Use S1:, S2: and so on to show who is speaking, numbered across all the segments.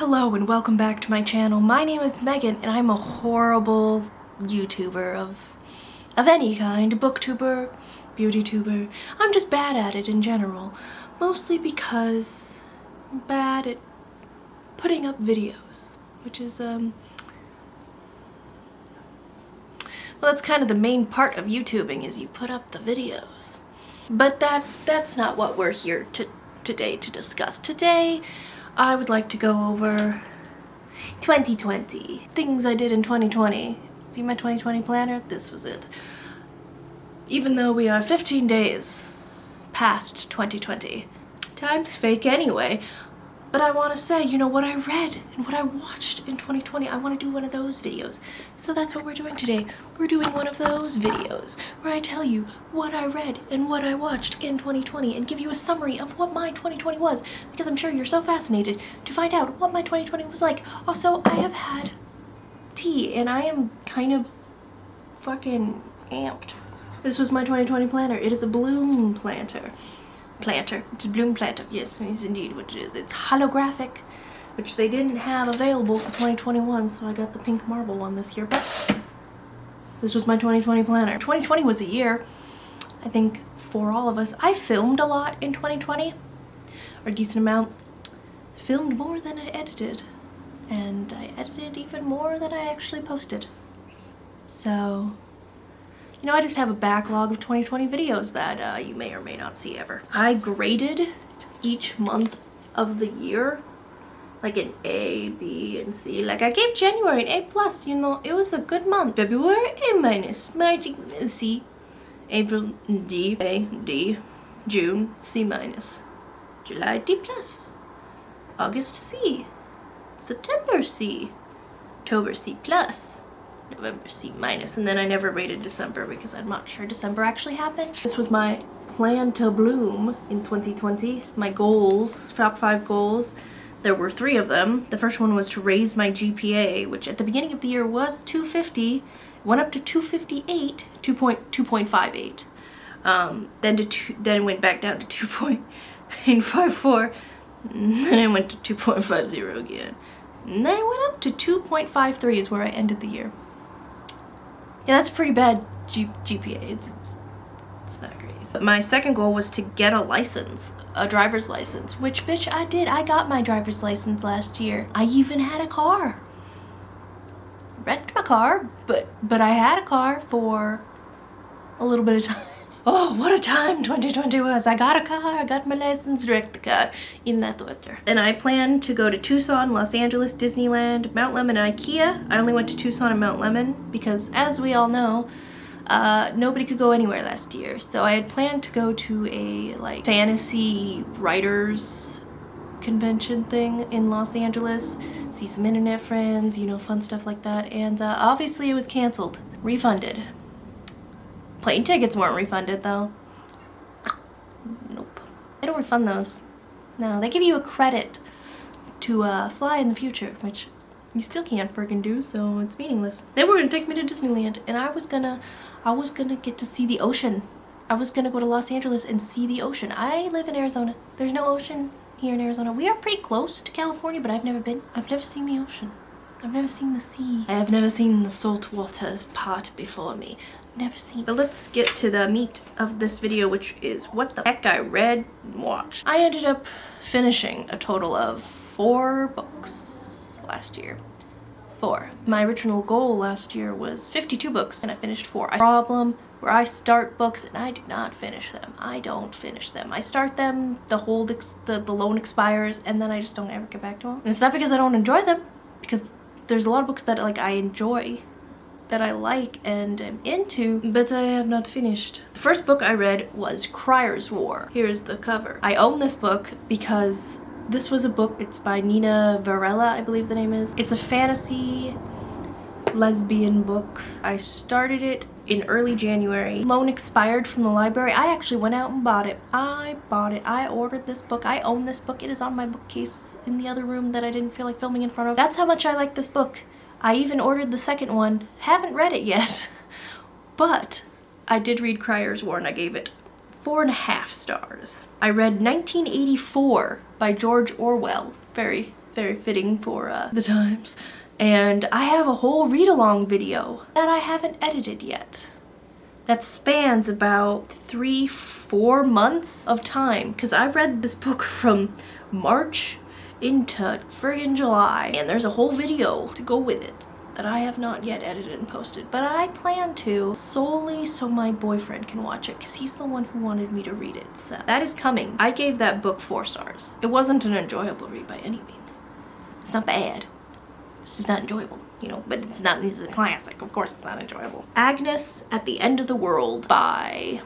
S1: Hello and welcome back to my channel. My name is Megan and I'm a horrible YouTuber of any kind. Booktuber, beautytuber. I'm just bad at it in general. Mostly because I'm bad at putting up videos. Which is, well, that's kind of the main part of YouTubing, is you put up the videos. But that's not what we're here today to discuss. Today, I would like to go over 2020. Things I did in 2020. See my 2020 planner? This was it. Even though we are 15 days past 2020. Time's fake anyway. But I want to say, you know, what I read and what I watched in 2020, I want to do one of those videos. So that's what we're doing today. We're doing one of those videos where I tell you what I read and what I watched in 2020 and give you a summary of what my 2020 was, because I'm sure you're so fascinated to find out what my 2020 was like. Also, I have had tea and I am kind of fucking amped. This was my 2020 planner. It is a bloom planter. It's a bloom planter. Yes, it's indeed what it is. It's holographic, which they didn't have available for 2021, so I got the pink marble one this year. But this was my 2020 planner. 2020 was a year, I think, for all of us. I filmed a lot in 2020, or a decent amount. I filmed more than I edited, and I edited even more than I actually posted. So, you know, I just have a backlog of 2020 videos that you may or may not see ever. I graded each month of the year, like an A, B, and C. Like, I gave January an A+, you know, it was a good month. February, A-, March, C, April, D, A, D, June, C-, July, D+, August, C, September, C, October, C+, November, C-, and then I never rated December because I'm not sure December actually happened. This was my plan to bloom in 2020. My goals, top 5 goals, there were 3 of them. The first one was to raise my GPA, which at the beginning of the year was 250, went up to 258, 2.58. Then went back down to 2.54, then I went to 2.50 again. And then I went up to 2.53 is where I ended the year. Yeah, that's a pretty bad GPA. It's not great. My second goal was to get a license, a driver's license, which, bitch, I did. I got my driver's license last year. I even had a car. Wrecked my car, but I had a car for a little bit of time. Oh, what a time 2020 was. I got a car, I got my license, wrecked the car in that weather. And I plan to go to Tucson, Los Angeles, Disneyland, Mount Lemon, and IKEA. I only went to Tucson and Mount Lemon because, as we all know, nobody could go anywhere last year. So I had planned to go to a, like, fantasy writers convention thing in Los Angeles, see some internet friends, you know, fun stuff like that. And obviously it was canceled, refunded. Plane tickets weren't refunded though. Nope. They don't refund those. No, they give you a credit to fly in the future, which you still can't friggin' do, so it's meaningless. They were gonna take me to Disneyland, and I was gonna get to see the ocean. I was gonna go to Los Angeles and see the ocean. I live in Arizona. There's no ocean here in Arizona. We are pretty close to California, but I've never been. I've never seen the ocean. I've never seen the sea. I have never seen the salt waters part before me. Never seen. But let's get to the meat of this video, which is what the heck I read and watched. I ended up finishing a total of 4 books last year. 4. My original goal last year was 52 books, and I finished 4. Problem where I start books and I do not finish them. I don't finish them. I start them, the loan expires, and then I just don't ever get back to them. And it's not because I don't enjoy them, because there's a lot of books that, like, I enjoy, that I like and am into, but I have not finished. The first book I read was Crier's War. Here's the cover. I own this book because this was a book, it's by Nina Varela, I believe the name is. It's a fantasy lesbian book. I started it in early January. Loan expired from the library. I actually went out and bought it. I ordered this book. I own this book. It is on my bookcase in the other room that I didn't feel like filming in front of. That's how much I like this book. I even ordered the second one. Haven't read it yet, but I did read Crier's War and I gave it 4.5 stars. I read 1984 by George Orwell. Very very fitting for the times. And I have a whole read-along video that I haven't edited yet. That spans about 3-4 months of time, because I read this book from March into friggin' July, and there's a whole video to go with it that I have not yet edited and posted, but I plan to, solely so my boyfriend can watch it, because he's the one who wanted me to read it. So that is coming. I gave that book 4 stars. It wasn't an enjoyable read by any means. It's not bad. It's just not enjoyable, you know, but it's a classic. Of course it's not enjoyable. Agnes at the End of the World by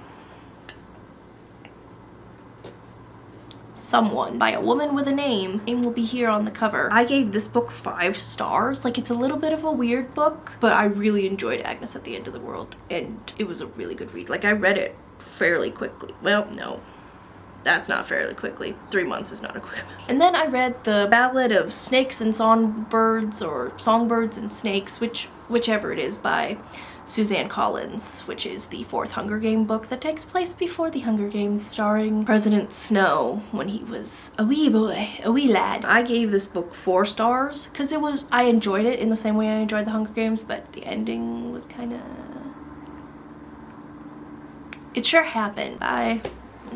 S1: someone, by a woman with a name. Name will be here on the cover. I gave this book 5 stars. Like, it's a little bit of a weird book, but I really enjoyed Agnes at the End of the World, and it was a really good read. Like, I read it fairly quickly. Well, no. That's not fairly quickly. 3 months is not a quick amount. And then I read The Ballad of Snakes and Songbirds, or Songbirds and Snakes, whichever it is, by Suzanne Collins, which is the 4th Hunger Game book that takes place before the Hunger Games, starring President Snow when he was a wee boy, a wee lad. I gave this book 4 stars because I enjoyed it in the same way I enjoyed the Hunger Games, but the ending was kind of... It sure happened. I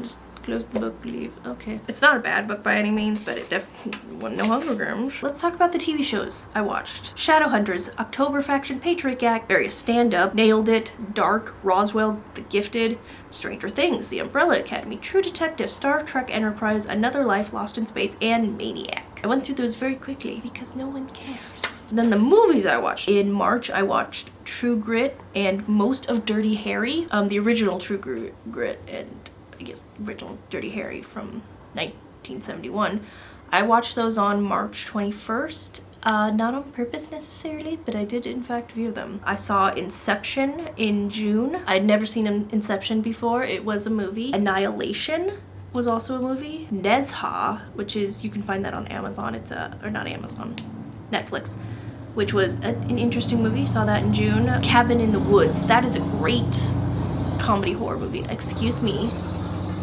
S1: just close the book, leave. Okay. It's not a bad book by any means, but it definitely wasn't no Hunger Games. Let's talk about the TV shows I watched. Shadowhunters, October Faction, Patriot Act, various stand-up, Nailed It, Dark, Roswell, The Gifted, Stranger Things, The Umbrella Academy, True Detective, Star Trek Enterprise, Another Life, Lost in Space, and Maniac. I went through those very quickly because no one cares. Then the movies I watched. In March, I watched True Grit and most of Dirty Harry. The original True Grit and I guess original Dirty Harry from 1971. I watched those on March 21st. Not on purpose necessarily, but I did in fact view them. I saw Inception in June. I'd never seen Inception before. It was a movie. Annihilation was also a movie. Nezha, which is, you can find that on Amazon. It's or not Amazon, Netflix, which was an interesting movie. Saw that in June. Cabin in the Woods. That is a great comedy horror movie. Excuse me.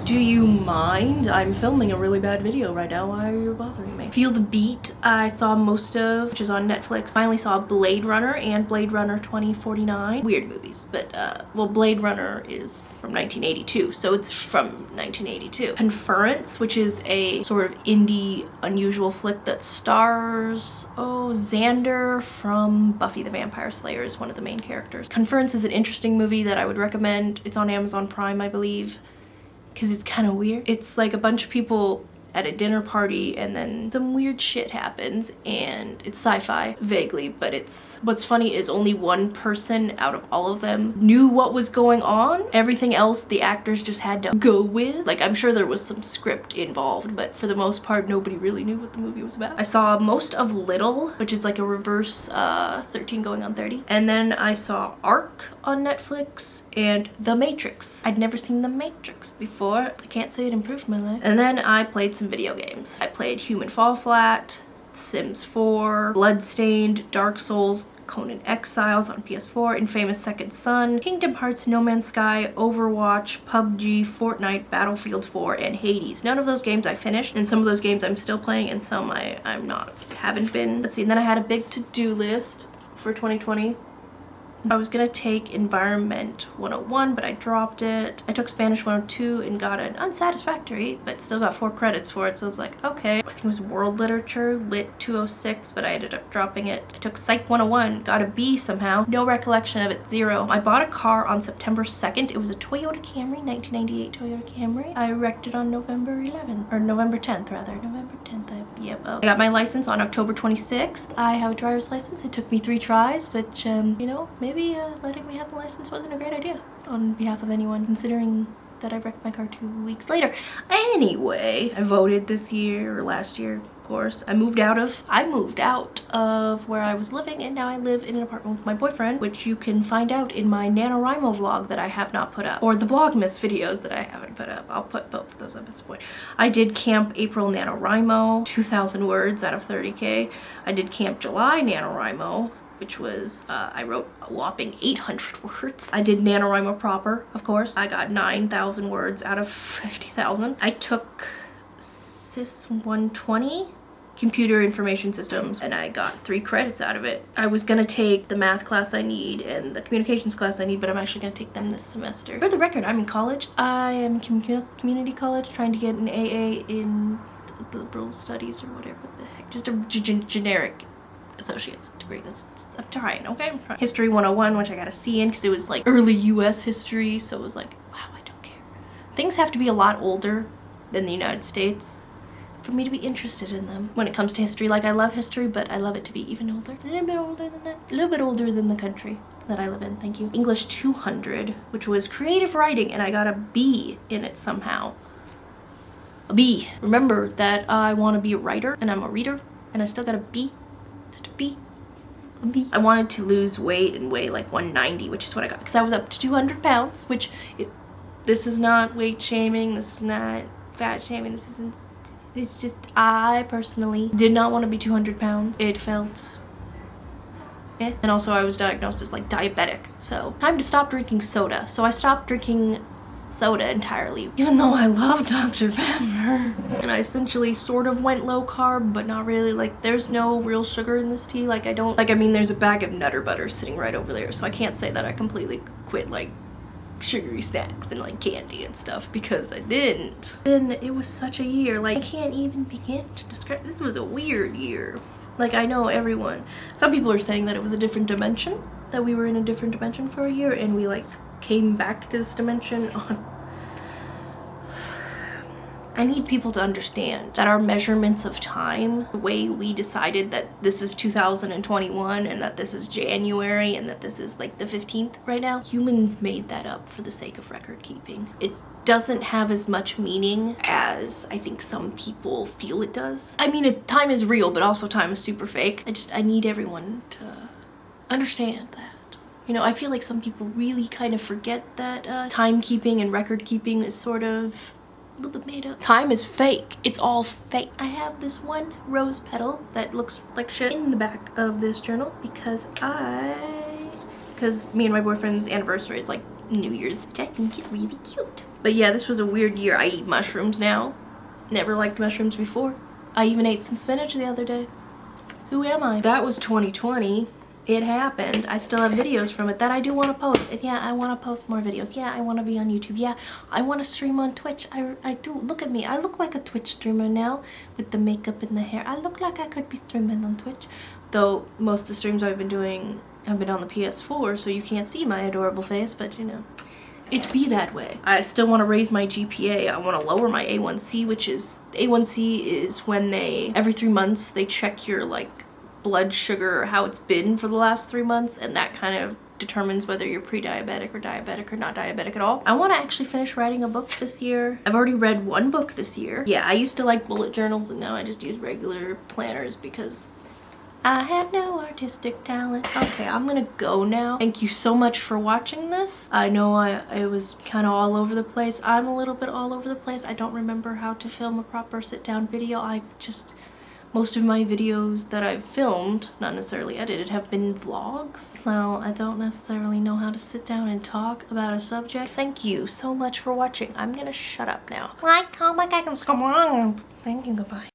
S1: Do you mind? I'm filming a really bad video right now. Why are you bothering me? Feel the Beat, I saw most of, which is on Netflix. Finally saw Blade Runner and Blade Runner 2049. Weird movies, but, well, Blade Runner is from 1982, so it's from 1982. Conference, which is a sort of indie, unusual flick that stars, Xander from Buffy the Vampire Slayer is one of the main characters. Conference is an interesting movie that I would recommend. It's on Amazon Prime, I believe, because it's kind of weird. It's like a bunch of people at a dinner party and then some weird shit happens, and it's sci-fi vaguely, but what's funny is only one person out of all of them knew what was going on. Everything else the actors just had to go with. Like, I'm sure there was some script involved, but for the most part nobody really knew what the movie was about. I saw most of Little, which is like a reverse 13 going on 30, and then I saw Ark on Netflix and The Matrix. I'd never seen The Matrix before. I can't say it improved my life. And then I played some video games. I played Human Fall Flat, Sims 4, Bloodstained, Dark Souls, Conan Exiles on PS4, Infamous Second Son, Kingdom Hearts, No Man's Sky, Overwatch, PUBG, Fortnite, Battlefield 4, and Hades. None of those games I finished, and some of those games I'm still playing, and some I'm not, haven't been. Let's see, and then I had a big to-do list for 2020. I was gonna take Environment 101, but I dropped it. I took Spanish 102 and got an unsatisfactory, but still got 4 credits for it, so I was like, okay. I think it was World Literature, Lit 206, but I ended up dropping it. I took Psych 101, got a B somehow. No recollection of it, 0. I bought a car on September 2nd. It was a Toyota Camry, 1998 Toyota Camry. I wrecked it on November 11th, or November 10th rather. November 10th, I got my license on October 26th. I have a driver's license. It took me 3 tries, which, you know, maybe letting me have the license wasn't a great idea on behalf of anyone, considering that I wrecked my car 2 weeks later. Anyway, I voted this year, or last year, of course. I moved out of where I was living, and now I live in an apartment with my boyfriend, which you can find out in my NaNoWriMo vlog that I have not put up, or the Vlogmas videos that I haven't put up. I'll put both of those up at some point. I did Camp April NaNoWriMo, 2,000 words out of 30K. I did Camp July NaNoWriMo, which was, I wrote a whopping 800 words. I did NaNoWriMo proper, of course. I got 9,000 words out of 50,000. I took Sys 120 computer information systems, and I got 3 credits out of it. I was gonna take the math class I need and the communications class I need, but I'm actually gonna take them this semester. For the record, I'm in college. I am in community college trying to get an AA in the liberal studies or whatever the heck. Just a generic associate's degree. I'm trying, okay? I'm trying. History 101, which I got a C in because it was like early US history, so it was like, wow, I don't care. Things have to be a lot older than the United States for me to be interested in them. When it comes to history, like I love history, but I love it to be even older. A little bit older than that. A little bit older than the country that I live in, thank you. English 200, which was creative writing, and I got a B in it somehow. A B. Remember that I want to be a writer, and I'm a reader, and I still got a B. Just a B. A B. I wanted to lose weight and weigh like 190, which is what I got, because I was up to 200 pounds, which this is not weight shaming, this is not fat shaming, this isn't. It's just, I personally did not want to be 200 pounds. It felt eh. And also I was diagnosed as like diabetic. So time to stop drinking soda. So I stopped drinking soda entirely, even though I love Dr. Pepper. And I essentially sort of went low carb, but not really. Like there's no real sugar in this tea. Like I mean there's a bag of Nutter Butter sitting right over there. So I can't say that I completely quit like sugary snacks and like candy and stuff, because I didn't. And it was such a year, like I can't even begin to describe. This was a weird year. Like I know some people are saying that it was a different dimension, that we were in a different dimension for a year and we like came back to this dimension on. I need people to understand that our measurements of time, the way we decided that this is 2021 and that this is January and that this is like the 15th right now, humans made that up for the sake of record keeping. It doesn't have as much meaning as I think some people feel it does. I mean, time is real, but also time is super fake. I need everyone to understand that. You know, I feel like some people really kind of forget that timekeeping and record keeping is sort of a little bit made up. Time is fake. It's all fake. I have this one rose petal that looks like shit in the back of this journal because me and my boyfriend's anniversary is like New Year's, which I think is really cute. But yeah, this was a weird year. I eat mushrooms now. Never liked mushrooms before. I even ate some spinach the other day. Who am I? That was 2020. It happened. I still have videos from it that I do want to post. And yeah, I want to post more videos. Yeah, I want to be on YouTube. Yeah, I want to stream on Twitch. I do. Look at me. I look like a Twitch streamer now with the makeup and the hair. I look like I could be streaming on Twitch. Though most of the streams I've been doing have been on the PS4, so you can't see my adorable face, but you know, it be that way. I still want to raise my GPA. I want to lower my A1C, which is, A1C is when every 3 months, they check your like blood sugar or how it's been for the last 3 months, and that kind of determines whether you're pre-diabetic or diabetic or not diabetic at all. I want to actually finish writing a book this year. I've already read 1 book this year. Yeah, I used to like bullet journals and now I just use regular planners because I have no artistic talent. Okay, I'm gonna go now. Thank you so much for watching this. I know I was kind of all over the place. I'm a little bit all over the place. I don't remember how to film a proper sit-down video. Most of my videos that I've filmed, not necessarily edited, have been vlogs, so I don't necessarily know how to sit down and talk about a subject. Thank you so much for watching. I'm gonna shut up now. Like, comment, and subscribe. Thank you, goodbye.